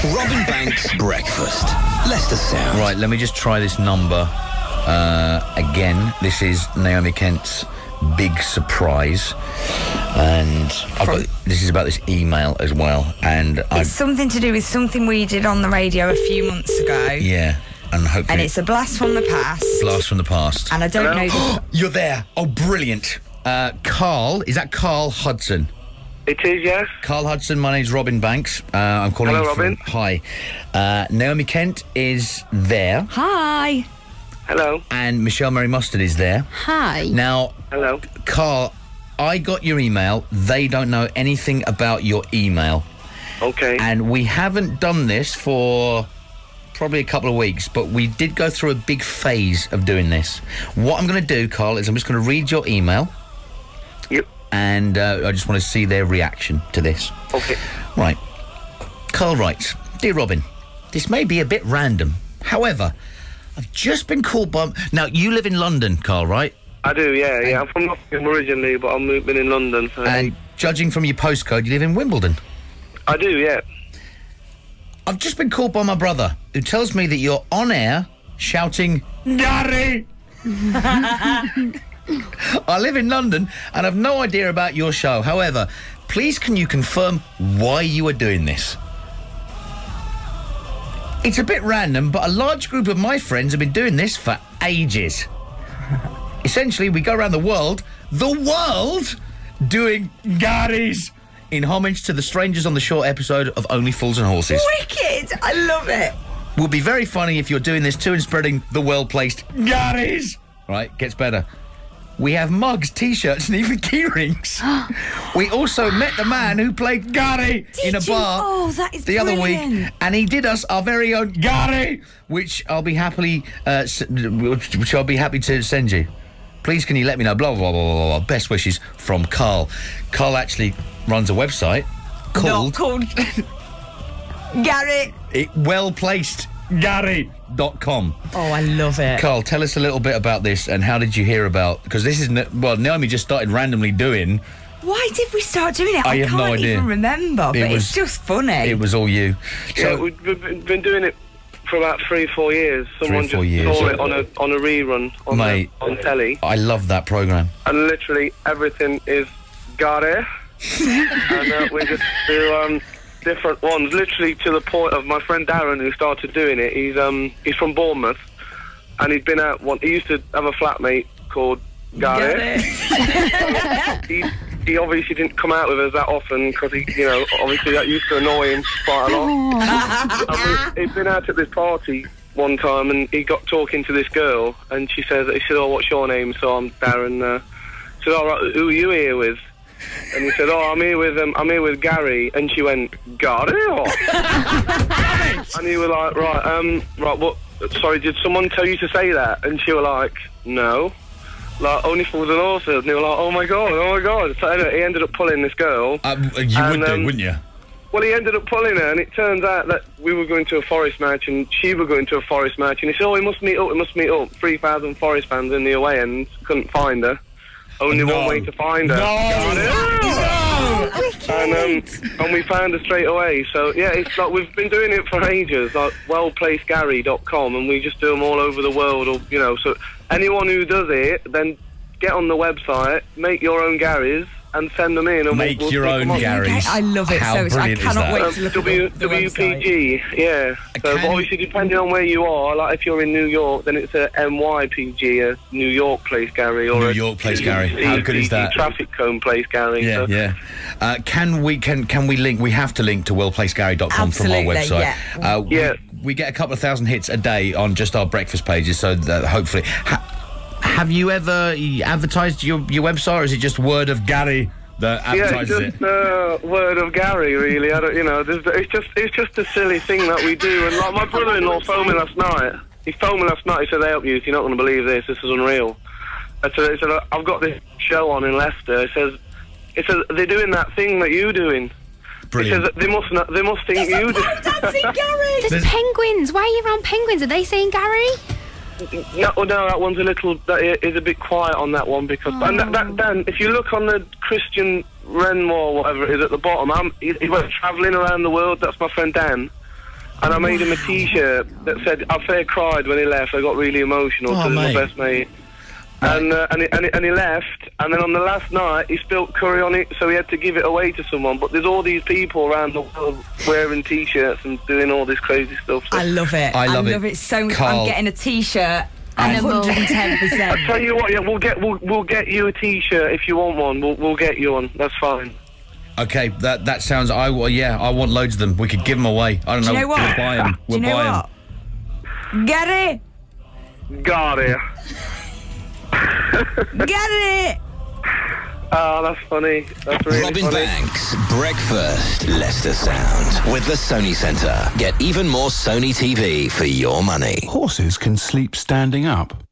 Robin Banks Breakfast. Leicester Sound. Right, let me just try this number again. This is Naomi Kent's big surprise. And this is about this email as well. And it's something to do with something we did on the radio a few months ago. Yeah. And it's a blast from the past. Blast from the past. And I don't know... You're there. Oh, brilliant. Carl, is that Carl Hudson? It is, yes. Carl Hudson, my name's Robin Banks. I'm calling Hello, you from... Robin. Hi. Naomi Kent is there. Hi. Hello. And Michelle Mary Mustard is there. Hi. Now, hello. Carl, I got your email. They don't know anything about your email. Okay. And we haven't done this for... probably a couple of weeks, but we did go through a big phase of doing this. What I'm going to do, Carl, is I'm just going to read your email. Yep. And I just want to see their reaction to this. Okay. Right. Carl writes, Dear Robin, this may be a bit random. However, I've just been called by... Now, you live in London, Carl, right? I do, yeah. I'm from Nottingham originally, but I'm moving in London. So and judging from your postcode, you live in Wimbledon. I do, yeah. I've just been called by my brother, who tells me that you're on air shouting, Gary! I live in London and I've no idea about your show. However, please can you confirm why you are doing this? It's a bit random, but a large group of my friends have been doing this for ages. Essentially, we go around the world, doing Garys in homage to the Strangers on the Shore episode of Only Fools and Horses. Wicked! I love it. Would be very funny if you're doing this too and spreading the well-placed Garys. Right, gets better. We have mugs, T-shirts and even key rings. We also met the man who played Gary in a bar the other week, and he did us our very own Gary, which I'll be happy to send you. Please can you let me know, blah, blah, blah, blah, blah. Best wishes from Carl. Carl actually runs a website called... Gary. Well-placed-Gary.com. Oh, I love it. Carl, tell us a little bit about this and how did you hear about... Because this is... Well, Naomi just started randomly doing... Why did we start doing it? I have no idea. I can't even remember, but it's just funny. It was all you. So, yeah, we've been doing it for about 3-4 years. Someone just saw it on a rerun on telly. I love that programme. And literally everything is Gary. And we just do different ones, literally to the point of my friend Darren, who started doing it. He's from Bournemouth, and he'd been out he used to have a flatmate called Gary. He obviously didn't come out with us that often because obviously that used to annoy him quite a lot. He'd been out at this party one time and he got talking to this girl, and he said, "Oh, what's your name?" So I'm Darren. He said, "All right, who are you here with?" And he said, "Oh, I'm here with Gary." And she went, "Gary?" And he was like, right, what? Sorry, did someone tell you to say that? And she was like, "No." Like, Only Fools and Horses. And they were like, oh my god. So anyway, he ended up pulling this girl. You would do, wouldn't you? Well, he ended up pulling her, and it turns out that we were going to a Forest match, and she were going to a Forest match, and he said, "Oh, we must meet up. 3,000 Forest fans in the away end. Couldn't find her. Only one way to find her." And we found her straight away. So yeah, it's like we've been doing it for ages, like wellplacedgary.com, and we just do them all over the world. Or so anyone who does it, then get on the website, make your own Garys, and send them in. And make your own Garys. I love it. How brilliant I cannot wait to look at the WPG, yeah. So obviously, depending on where you are, like if you're in New York, then it's a NYPG, a New York Place Gary, or New York Place Gary. How good is that? Traffic Cone Place Gary. Yeah, so. yeah. Can we link? We have to link to wellplacedgary.com from our website. Yeah. We get a couple of thousand hits a day on just our breakfast pages, so that hopefully. Have you ever advertised your website, or is it just word of Gary that advertises it? Yeah, just word of Gary, really. I don't, it's just a silly thing that we do. And like my brother-in-law phoned me last night. He phoned me last night. He said, "They help you. You're not going to believe this. This is unreal." He said, "I've got this show on in Leicester." He says they're doing that thing that you're doing. Brilliant. He says they must think you do. There's penguins. Why are you around penguins? Are they saying Gary? No, that one's that is a bit quiet on that one because and Dan, if you look on the Christian Renmore, whatever it is at the bottom, he went travelling around the world. That's my friend Dan. And I made him a T-shirt that said, I fair cried when he left. I got really emotional because he's my best mate. And he left, and then on the last night, he spilt curry on it, so he had to give it away to someone. But there's all these people around the world wearing T-shirts and doing all this crazy stuff. So. I love it. I love it so much. Carl. I'm getting a T-shirt and 110%. I'll tell you what, yeah, we'll get you a T-shirt if you want one. We'll get you one. That's fine. Okay, that sounds. I want loads of them. We could give them away. I don't know. Do you know what? We'll buy them. We'll Do you know buy what? Get it. Got it. Get it. Oh, that's funny. That's really Robin funny. Banks, Breakfast, Leicester Sound. With the Sony Centre. Get even more Sony TV for your money. Horses can sleep standing up.